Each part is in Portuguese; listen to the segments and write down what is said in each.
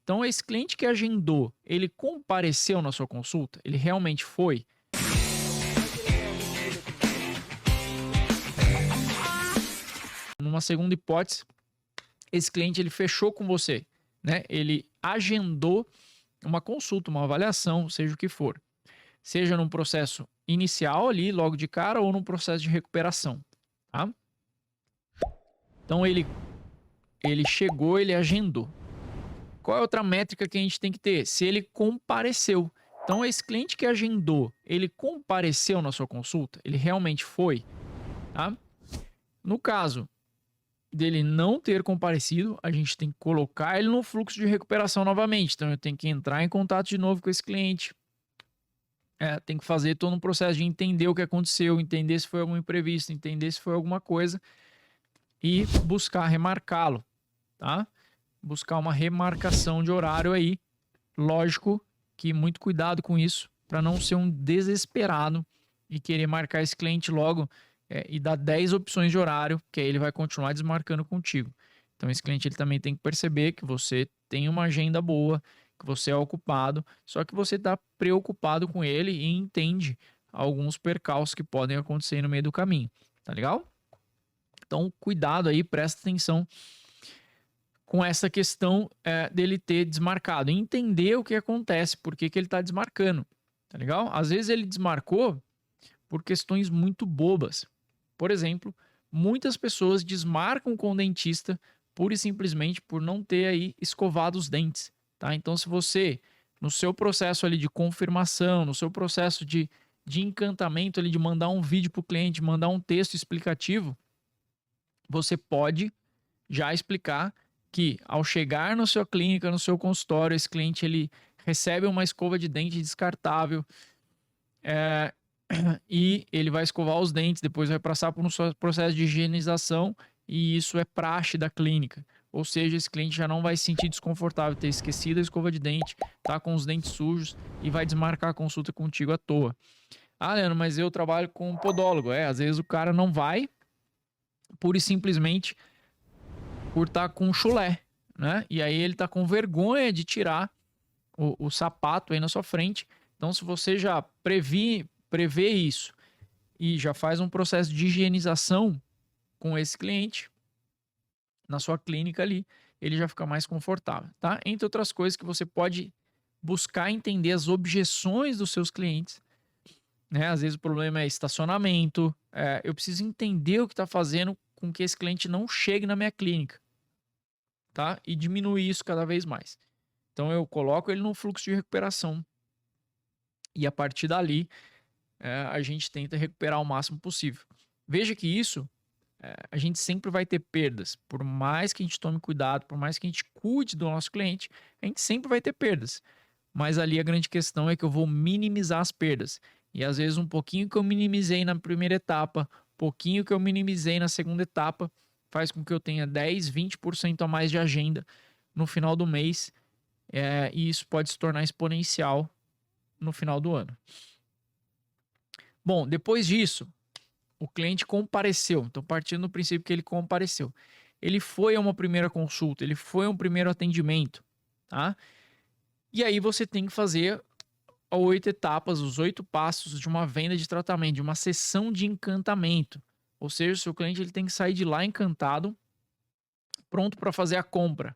Então, esse cliente que agendou, ele compareceu na sua consulta? Ele realmente foi? Numa segunda hipótese, esse cliente ele fechou com você, né? Ele agendou uma consulta, uma avaliação, seja o que for. Seja num processo inicial ali, logo de cara, ou num processo de recuperação, tá? Então ele chegou, ele agendou. Qual é a outra métrica que a gente tem que ter? Se ele compareceu. Então, esse cliente que agendou, ele compareceu na sua consulta? Ele realmente foi, tá? No caso dele não ter comparecido, a gente tem que colocar ele no fluxo de recuperação novamente. Então, eu tenho que entrar em contato de novo com esse cliente. Tem que fazer todo um processo de entender o que aconteceu, entender se foi algum imprevisto, entender se foi alguma coisa e buscar remarcá-lo, tá? Buscar uma remarcação de horário aí. Lógico que muito cuidado com isso, para não ser um desesperado e querer marcar esse cliente logo e dar 10 opções de horário, que aí ele vai continuar desmarcando contigo. Então esse cliente ele também tem que perceber que você tem uma agenda boa, que você é ocupado, só que você está preocupado com ele e entende alguns percalços que podem acontecer no meio do caminho, tá legal? Então cuidado aí, presta atenção com essa questão dele ter desmarcado. Entender o que acontece, por que ele está desmarcando, tá legal? Às vezes ele desmarcou por questões muito bobas. Por exemplo, muitas pessoas desmarcam com o dentista pura e simplesmente por não ter aí escovado os dentes, tá? Então se você, no seu processo ali de confirmação, no seu processo de encantamento ali, de mandar um vídeo para o cliente, mandar um texto explicativo, você pode já explicar que ao chegar na sua clínica, no seu consultório, esse cliente ele recebe uma escova de dente descartável e ele vai escovar os dentes, depois vai passar por um processo de higienização e isso é praxe da clínica. Ou seja, esse cliente já não vai se sentir desconfortável ter esquecido a escova de dente, tá com os dentes sujos e vai desmarcar a consulta contigo à toa. Ah, Leandro, mas eu trabalho com podólogo. Às vezes o cara não vai pura e simplesmente por estar com chulé, né? E aí ele tá com vergonha de tirar o sapato aí na sua frente. Então, se você já prevê isso e já faz um processo de higienização com esse cliente na sua clínica ali, ele já fica mais confortável, tá? Entre outras coisas que você pode buscar entender as objeções dos seus clientes, né? Às vezes o problema é estacionamento, eu preciso entender o que está fazendo com que esse cliente não chegue na minha clínica, tá? E diminuir isso cada vez mais. Então eu coloco ele no fluxo de recuperação e a partir dali a gente tenta recuperar o máximo possível. Veja que isso, a gente sempre vai ter perdas. Por mais que a gente tome cuidado, por mais que a gente cuide do nosso cliente, a gente sempre vai ter perdas. Mas ali a grande questão é que eu vou minimizar as perdas. E às vezes um pouquinho que eu minimizei na primeira etapa, pouquinho que eu minimizei na segunda etapa, faz com que eu tenha 10, 20% a mais de agenda no final do mês. E isso pode se tornar exponencial no final do ano. Bom, depois disso, o cliente compareceu. Então, partindo do princípio que ele compareceu. Ele foi a uma primeira consulta, ele foi a um primeiro atendimento, tá? E aí você tem que fazer 8 etapas, os 8 passos de uma venda de tratamento, de uma sessão de encantamento. Ou seja, o seu cliente ele tem que sair de lá encantado, pronto para fazer a compra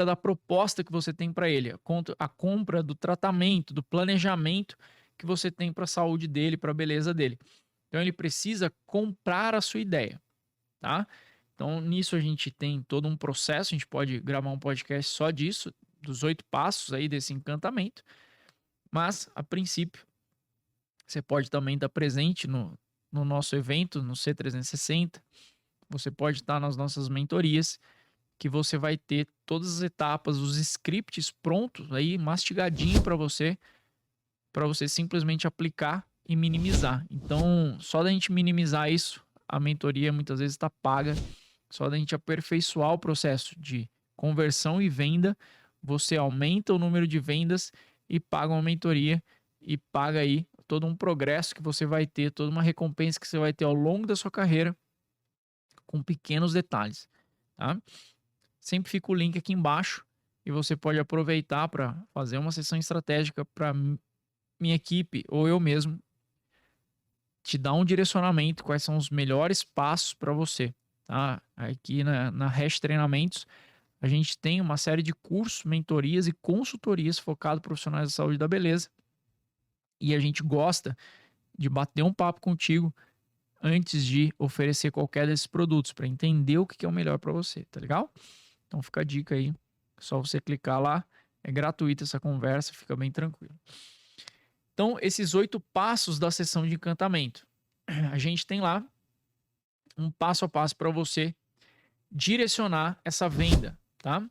da proposta que você tem para ele, a compra do tratamento, do planejamento que você tem para a saúde dele, para a beleza dele. Então ele precisa comprar a sua ideia, tá? Então nisso a gente tem todo um processo, a gente pode gravar um podcast só disso, dos 8 passos aí desse encantamento, mas a princípio você pode também estar presente no nosso evento, no C360, você pode estar nas nossas mentorias, que você vai ter todas as etapas, os scripts prontos aí, mastigadinho para você simplesmente aplicar e minimizar. Então, só da gente minimizar isso, a mentoria muitas vezes está paga. Só da gente aperfeiçoar o processo de conversão e venda, você aumenta o número de vendas e paga uma mentoria e paga aí todo um progresso que você vai ter, toda uma recompensa que você vai ter ao longo da sua carreira com pequenos detalhes, tá? Sempre fica o link aqui embaixo e você pode aproveitar para fazer uma sessão estratégica para minha equipe ou eu mesmo te dar um direcionamento, quais são os melhores passos para você, tá? Aqui na Hash Treinamentos, a gente tem uma série de cursos, mentorias e consultorias focados em profissionais da saúde e da beleza. E a gente gosta de bater um papo contigo antes de oferecer qualquer desses produtos, para entender o que é o melhor para você, tá legal? Então fica a dica aí, só você clicar lá, é gratuita essa conversa, fica bem tranquilo. Então, esses 8 passos da sessão de encantamento. A gente tem lá um passo a passo para você direcionar essa venda, tá?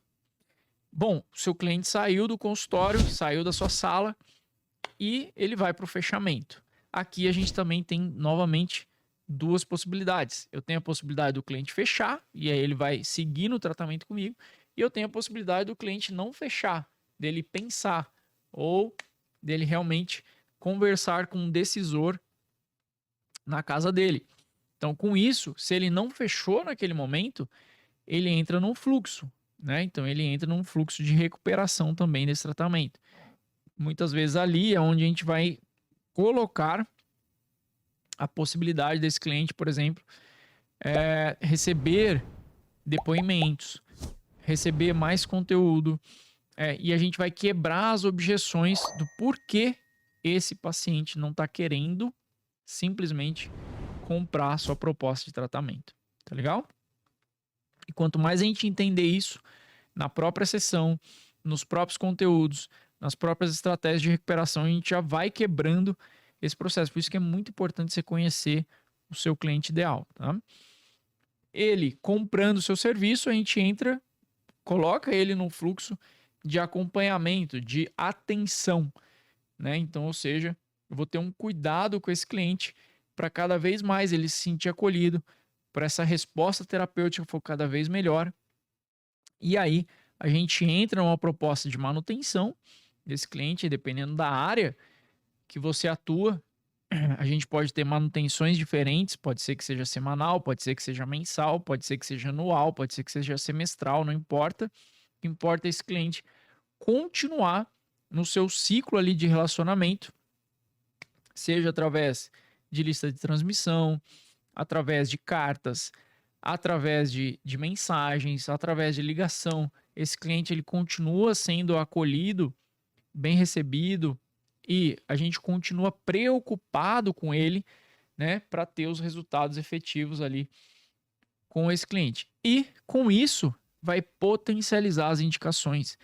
Bom, o seu cliente saiu do consultório, saiu da sua sala e ele vai para o fechamento. Aqui a gente também tem, novamente, 2 possibilidades. Eu tenho a possibilidade do cliente fechar, e aí ele vai seguir no tratamento comigo, e eu tenho a possibilidade do cliente não fechar, dele pensar, ou dele realmente conversar com um decisor na casa dele. Então, com isso, se ele não fechou naquele momento, ele entra num fluxo, né? Então, ele entra num fluxo de recuperação também desse tratamento. Muitas vezes ali é onde a gente vai colocar a possibilidade desse cliente, por exemplo, receber depoimentos, receber mais conteúdo, e a gente vai quebrar as objeções do porquê esse paciente não está querendo simplesmente comprar a sua proposta de tratamento. Tá legal? E quanto mais a gente entender isso na própria sessão, nos próprios conteúdos, nas próprias estratégias de recuperação, a gente já vai quebrando esse processo. Por isso que é muito importante você conhecer o seu cliente ideal, tá? Ele comprando o seu serviço, a gente entra, coloca ele num fluxo de acompanhamento, de atenção, né? Então, ou seja, eu vou ter um cuidado com esse cliente para cada vez mais ele se sentir acolhido, para essa resposta terapêutica for cada vez melhor. E aí, a gente entra numa proposta de manutenção desse cliente, dependendo da área que você atua. A gente pode ter manutenções diferentes, pode ser que seja semanal, pode ser que seja mensal, pode ser que seja anual, pode ser que seja semestral, não importa. O que importa é esse cliente continuar no seu ciclo ali de relacionamento, seja através de lista de transmissão, através de cartas, através de mensagens, através de ligação. Esse cliente ele continua sendo acolhido, bem recebido, e a gente continua preocupado com ele, né, para ter os resultados efetivos ali com esse cliente. E com isso vai potencializar as indicações.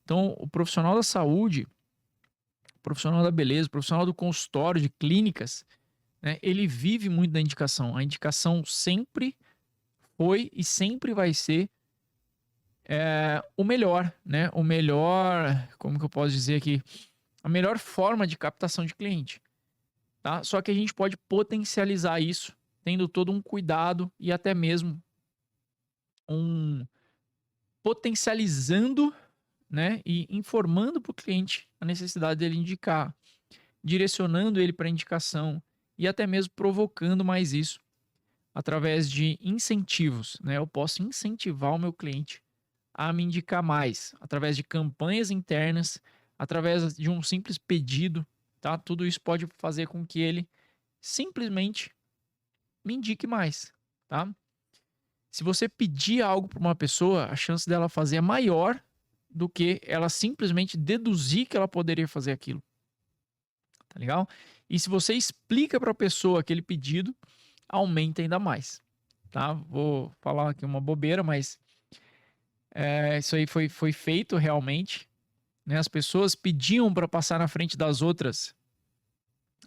Então, o profissional da saúde, o profissional da beleza, o profissional do consultório, de clínicas, né, ele vive muito da indicação. A indicação sempre foi e sempre vai ser o melhor, né? O melhor, como que eu posso dizer aqui? A melhor forma de captação de cliente, tá? Só que a gente pode potencializar isso, tendo todo um cuidado e até mesmo potencializando, né? E informando para o cliente a necessidade dele indicar, direcionando ele para a indicação e até mesmo provocando mais isso através de incentivos, né? Eu posso incentivar o meu cliente a me indicar mais através de campanhas internas, através de um simples pedido, tá? Tudo isso pode fazer com que ele simplesmente me indique mais, tá? Se você pedir algo para uma pessoa, a chance dela fazer é maior do que ela simplesmente deduzir que ela poderia fazer aquilo. Tá legal? E se você explica para a pessoa aquele pedido, aumenta ainda mais, tá? Vou falar aqui uma bobeira, mas isso aí foi feito realmente, né? As pessoas pediam para passar na frente das outras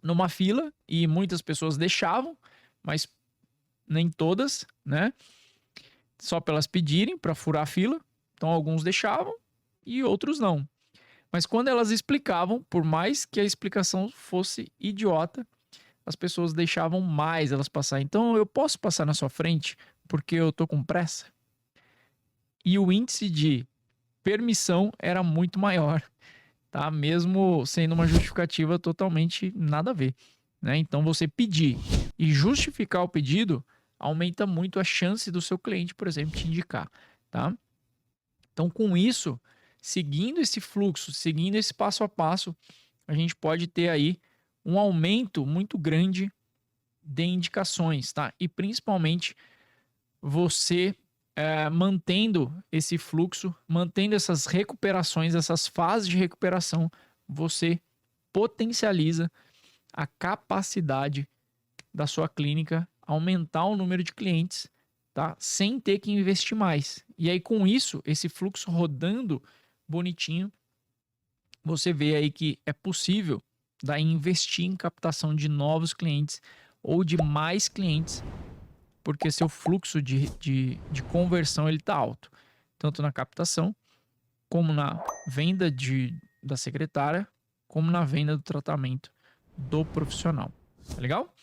numa fila e muitas pessoas deixavam, mas nem todas, né? Só para elas pedirem para furar a fila. Então alguns deixavam e outros não. Mas quando elas explicavam, por mais que a explicação fosse idiota, as pessoas deixavam mais elas passar. Então eu posso passar na sua frente porque eu tô com pressa? E o índice de permissão era muito maior, tá? Mesmo sendo uma justificativa totalmente nada a ver, né? Então você pedir e justificar o pedido aumenta muito a chance do seu cliente, por exemplo, te indicar, tá? Então com isso, seguindo esse fluxo, seguindo esse passo a passo, a gente pode ter aí um aumento muito grande de indicações, tá? E principalmente você mantendo esse fluxo, mantendo essas recuperações, essas fases de recuperação, você potencializa a capacidade da sua clínica, aumentar o número de clientes, tá? Sem ter que investir mais. E aí, com isso, esse fluxo rodando bonitinho, você vê aí que é possível daí investir em captação de novos clientes ou de mais clientes, porque seu fluxo de conversão ele tá alto, tanto na captação, como na venda da secretária, como na venda do tratamento do profissional. Tá legal?